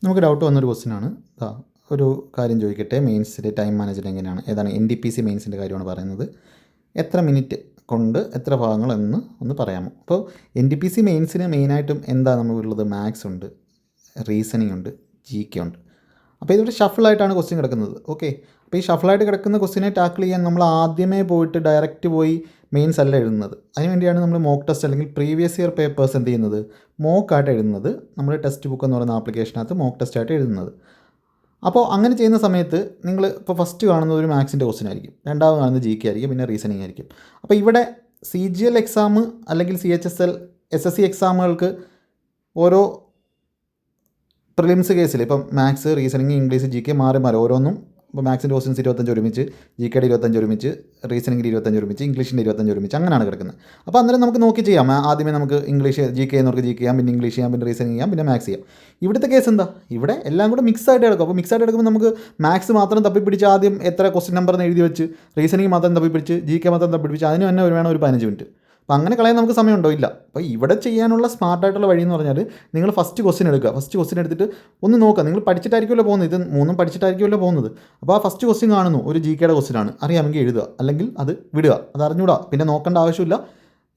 നമുക്ക് ഡൗട്ട് വന്നൊരു ക്വസ്റ്റ്യനാണ്. ഒരു കാര്യം ചോദിക്കട്ടെ, മെയിൻസിൻ്റെ ടൈം മാനേജ്മെൻറ്റ് എങ്ങനെയാണ്? ഏതാണ്? NDPC മെയിൻസിൻ്റെ കാര്യമാണ് പറയുന്നത്. എത്ര മിനിറ്റ് കൊണ്ട് എത്ര ഭാഗങ്ങൾ എന്ന് ഒന്ന് പറയാമോ? അപ്പോൾ NDPC മെയിൻസിന് മെയിനായിട്ടും എന്താ നമുക്കുള്ളത്? മാത്സ് ഉണ്ട്, റീസണിങ് ഉണ്ട്, GK ഉണ്ട്. അപ്പോൾ ഇതിവിടെ ഷഫിളായിട്ടാണ് ക്വസ്റ്റ്യൻ കിടക്കുന്നത്. ഓക്കെ, അപ്പോൾ ഈ ഷഫിളായിട്ട് കിടക്കുന്ന ക്വസ്റ്റ്യനെ ടാക്കിൾ ചെയ്യാൻ നമ്മൾ ആദ്യമേ പോയിട്ട് ഡയറക്റ്റ് പോയി മെയിൻസ് അല്ല എഴുതുന്നത്. അതിനുവേണ്ടിയാണ് നമ്മൾ മോക്ക് ടെസ്റ്റ് അല്ലെങ്കിൽ പ്രീവിയസ് ഇയർ പേപ്പേഴ്സ് എന്ത് ചെയ്യുന്നത്? മോക്കായിട്ട് എഴുതുന്നത്. നമ്മൾ ടെക്സ്റ്റ് ബുക്ക് എന്ന് പറയുന്ന ആപ്ലിക്കേഷനകത്ത് മോക്ക് ടെസ്റ്റായിട്ട് എഴുതുന്നത്. അപ്പോൾ അങ്ങനെ ചെയ്യുന്ന സമയത്ത് നിങ്ങൾ ഇപ്പോൾ ഫസ്റ്റ് കാണുന്നത് ഒരു മാത്സിൻ്റെ ക്വസ്റ്റ്യൻ ആയിരിക്കും, രണ്ടാമത് കാണുന്നത് GK ആയിരിക്കും, പിന്നെ റീസണിങ് ആയിരിക്കും. അപ്പോൾ ഇവിടെ CGL എക്സാം അല്ലെങ്കിൽ CHSL SSC എക്സാമുകൾക്ക് ഓരോ പ്രിലിംസ് കേസിൽ ഇപ്പം മാത്സ്, റീസണിങ്, ഇംഗ്ലീഷ്, GK മാറി ഓരോന്നും. ഇപ്പോൾ മാത്സിൻ്റെ ക്വസ്റ്റ്യൻസ് 25 ഒരുമിച്ച്, GKയുടെ 25 ഒരുമിച്ച്, റീസണിങ്ങിൻ്റെ 25 ഒരുമിച്ച്, ഇംഗ്ലീഷിൻ്റെ 25 ഒരുമിച്ച്, അങ്ങനെയാണ് കിടക്കുന്നത്. അപ്പോൾ അന്നേരം നമുക്ക് നോക്കി ചെയ്യാം. ആദ്യമേ നമുക്ക് ഇംഗ്ലീഷ് GK എന്നവർക്ക് GK ചെയ്യാം, പിന്നെ ഇംഗ്ലീഷ് ചെയ്യാം, പിന്നെ റീസണിങ് ചെയ്യാം, പിന്നെ മാത്സ് ചെയ്യാം. ഇവിടുത്തെ കേസ് എന്താ? ഇവിടെ എല്ലാം കൂടെ മിക്സ് ആയിട്ട് കിടക്കും. അപ്പോൾ മിക്സ് ആയിട്ട് എടുക്കുമ്പോൾ നമുക്ക് മാത്സ് മാത്രം തപ്പിപ്പിടിച്ച് ആദ്യം എത്ര ക്വസ്റ്റ്യൻ നമ്പർ എന്ന് എഴുതി വെച്ച്, റീസണിങ് മാത്രം തപ്പിപ്പിടിച്ച്, GK മാത്രം തപ്പിപ്പിടിച്ച്, അതിന് തന്നെ വേണം ഒരു 15 മിനിറ്റ്. അപ്പോൾ അങ്ങനെ കളയാൻ നമുക്ക് സമയമുണ്ടോ? ഇല്ല. അപ്പോൾ ഇവിടെ ചെയ്യാനുള്ള സ്മാർട്ടായിട്ടുള്ള വഴി എന്ന് പറഞ്ഞാൽ നിങ്ങൾ ഫസ്റ്റ് ക്വസ്റ്റ്യൻ എടുക്കുക. ഫസ്റ്റ് ക്വസ്റ്റ്യൻ എടുത്തിട്ട് ഒന്ന് നോക്കുക. നിങ്ങൾ പഠിച്ചിട്ടായിരിക്കുമല്ലോ പോകുന്നത്, ഇത് മൂന്നും പഠിച്ചിട്ടായിരിക്കുമല്ലോ പോകുന്നത്. അപ്പോൾ ആ ഫസ്റ്റ് ക്വസ്റ്റ്യൻ കാണുന്നു, ഒരു GKയുടെ ക്വസ്റ്റ്യനാണ്, അറിയാമെങ്കിൽ എഴുതുക, അല്ലെങ്കിൽ അത് വിടുക. അത് അറിഞ്ഞൂടാ, പിന്നെ നോക്കേണ്ട ആവശ്യമില്ല.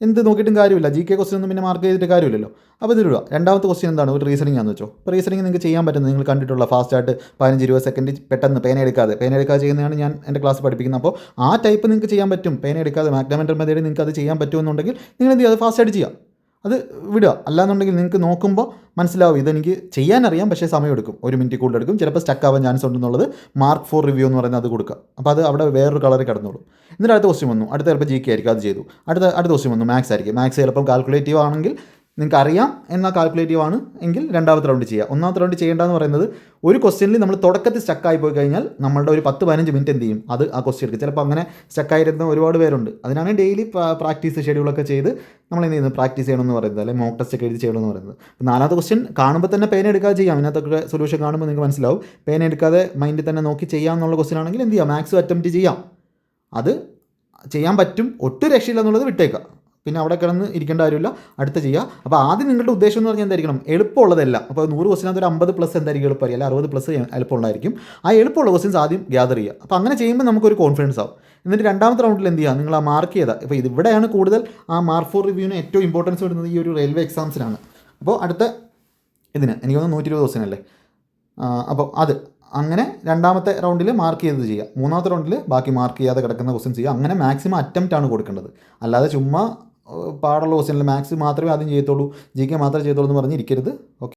എന്ത് നോക്കിയിട്ടും കാര്യമില്ല. GK ക്വസ്റ്റ്യൻ ഒന്നും പിന്നെ മാർക്ക് ചെയ്തിട്ട് കാര്യമില്ലല്ലോ. അപ്പോൾ ഇത് വിടുക. രണ്ടാമത്തെ ക്വസ്റ്റ്യൻ എന്താണ്? ഒരു റീസണിങ് ആണെന്ന് വെച്ചോ. അപ്പോൾ റീസണിങ് നിങ്ങൾക്ക് ചെയ്യാൻ പറ്റുന്നത് നിങ്ങൾ കണ്ടിട്ടുള്ള ഫാസ്റ്റായിട്ട് 15-20 സെക്കൻഡ് പെട്ടെന്ന് പേന എടുക്കാതെ ചെയ്യുന്നതാണ് ഞാൻ എൻ്റെ ക്ലാസ് പഠിപ്പിക്കുന്നത്. അപ്പോൾ ആ ടൈപ്പ് നിങ്ങൾക്ക് ചെയ്യാൻ പറ്റും. പേന എടുക്കാതെ മാഗ്നമെൻ്റൽ മെത്തേഡ് നിങ്ങൾക്ക് അത് ചെയ്യാൻ പറ്റുമെന്നുണ്ടെങ്കിൽ നിങ്ങൾ എന്ത് ചെയ്യുക? അത് ഫാസ്റ്റായിട്ട് ചെയ്യാം, അത് വിടുക. അല്ലാന്നുണ്ടെങ്കിൽ നിങ്ങൾക്ക് നോക്കുമ്പോൾ മനസ്സിലാവും ഇതെനിക്ക് ചെയ്യാനറിയാം, പക്ഷേ സമയമെടുക്കും, 1 മിനിറ്റ് കൂടുതൽ എടുക്കും, ചിലപ്പോൾ സ്റ്റക്ക് ആവാൻ ചാൻസ് ഉണ്ടെന്നുള്ളത് മാർക്ക് ഫോർ റിവ്യൂ എന്ന് പറയുന്നത് അത് കൊടുക്കുക. അപ്പോൾ അത് അവിടെ വേറൊരു കളറിൽ കിടന്നോളൂ. എന്നിട്ട് അടുത്ത ക്വസ്റ്റ്യൻ വന്നു, അടുത്ത ചിലപ്പോൾ GK ആയിരിക്കും, അത് ചെയ്തു. അടുത്ത ക്വസ്റ്റ്യൻ വന്നു, മാത്സ് ആയിരിക്കും. മാത്സ് ചിലപ്പോൾ കാൽക്കുലേറ്റീവ് ആണെങ്കിൽ നിങ്ങൾക്ക് അറിയാം എന്നാൽ കാൽക്കുലേറ്റീവ് ആണ് എങ്കിൽ രണ്ടാമത്തെ റൗണ്ട് ചെയ്യുക. ഒന്നാമത്തെ റൗണ്ട് ചെയ്യേണ്ടതെന്ന് പറയുന്നത് ഒരു ക്വസ്റ്റ്യനിൽ നമ്മൾ തുടക്കത്തിൽ സ്റ്റക്കായി പോയി കഴിഞ്ഞാൽ നമ്മളുടെ ഒരു 10-15 മിനിറ്റ് എന്ത് ചെയ്യും? അത് ആ ക്വസ്റ്റ്യൻ എടുക്കും. ചിലപ്പോൾ അങ്ങനെ സ്റ്റക്കായിരുന്ന ഒരുപാട് പേരുണ്ട്. അതിനാണ് ഡെയിലി പ്രാക്ടീസ് ഷെഡ്യൂളൊക്കെ ചെയ്ത് നമ്മൾ എന്ത് ചെയ്യുന്നത്? പ്രാക്ടീസ് ചെയ്യണമെന്ന് പറയുന്നത്, അല്ലെങ്കിൽ മോക്ക് ടെസ്റ്റ് ഒക്കെ എഴുതി ചെയ്യണമെന്ന് പറയുന്നത്. നാലാമത്തെ ക്വസ്റ്റ്യൻ കാണുമ്പോൾ തന്നെ പേന എടുക്കാതെ ചെയ്യാം. ഇതിനകത്തൊക്കെ സൊല്യൂഷൻ കാണുമ്പോൾ നിങ്ങൾക്ക് മനസ്സിലാവും. പേന എടുക്കാതെ മൈൻഡിൽ തന്നെ നോക്കി ചെയ്യാമെന്നുള്ള ക്വസ്റ്റ്യൻ ആണെങ്കിൽ എന്ത് ചെയ്യാം? മാത്സ് അറ്റംപ്റ്റ് ചെയ്യാം. അത് ചെയ്യാൻ പറ്റും, ഒട്ടും രക്ഷയില്ല എന്നുള്ളത് വിട്ടേക്കാം. പിന്നെ അവിടെ കിടന്ന് ഇരിക്കേണ്ട കാര്യമില്ല, അടുത്ത ചെയ്യുക. അപ്പോൾ ആദ്യം നിങ്ങളുടെ ഉദ്ദേശം എന്ന് പറഞ്ഞാൽ എന്തായിരിക്കണം? എളുപ്പമുള്ളതെല്ലാം. അപ്പോൾ 100 ക്വസ്റ്റിനകത്ത് ഒരു 50+ എന്തായിരിക്കും എളുപ്പമായിരിക്കും, അല്ലെങ്കിൽ 60+ എളുപ്പമുള്ളതായിരിക്കും. ആ എളുപ്പമുള്ള ക്വസ്റ്റ്യൻസ് ആദ്യം ഗ്യാദർ ചെയ്യുക. അപ്പോൾ അങ്ങനെ ചെയ്യുമ്പോൾ നമുക്കൊരു കോൺഫിഡൻസ് ആവും. എന്നിട്ട് രണ്ടാമത്തെ റൗണ്ടിൽ എന്ത് ചെയ്യുക? നിങ്ങൾ ആ മാർക്ക് ചെയ്താൽ, ഇപ്പോൾ ഇവിടെയാണ് കൂടുതൽ ആ മാർക്ക് ഫോർ റിവ്യൂവിന് ഏറ്റവും ഇമ്പോർട്ടൻസ് വരുന്നത് ഈ ഒരു റെയിൽവേ എക്സാംസിനാണ്. അപ്പോൾ അടുത്ത ഇതിന് എനിക്ക് തോന്നുന്നു 120 ക്വസ്റ്റ്യൻ അല്ലേ? അപ്പോൾ അത് അങ്ങനെ രണ്ടാമത്തെ റൗണ്ടിൽ മാർക്ക് ചെയ്തത് ചെയ്യുക. മൂന്നാമത്തെ റൗണ്ടിൽ ബാക്കി മാർക്ക് ചെയ്യാതെ കിടക്കുന്ന ക്വസ്റ്റ്യൻസ് ചെയ്യുക. അങ്ങനെ മാക്സിമം അറ്റംപ്റ്റ് ആണ് കൊടുക്കേണ്ടത്. അല്ലാതെ ചുമ്മാ പാടുള്ള ക്വസ്റ്റ്യനിൽ മാത്സ് മാത്രമേ ആദ്യം ചെയ്യത്തുള്ളൂ, GK മാത്രമേ ചെയ്യത്തുള്ളൂ എന്ന് പറഞ്ഞിരിക്കരുത്. ഓക്കെ.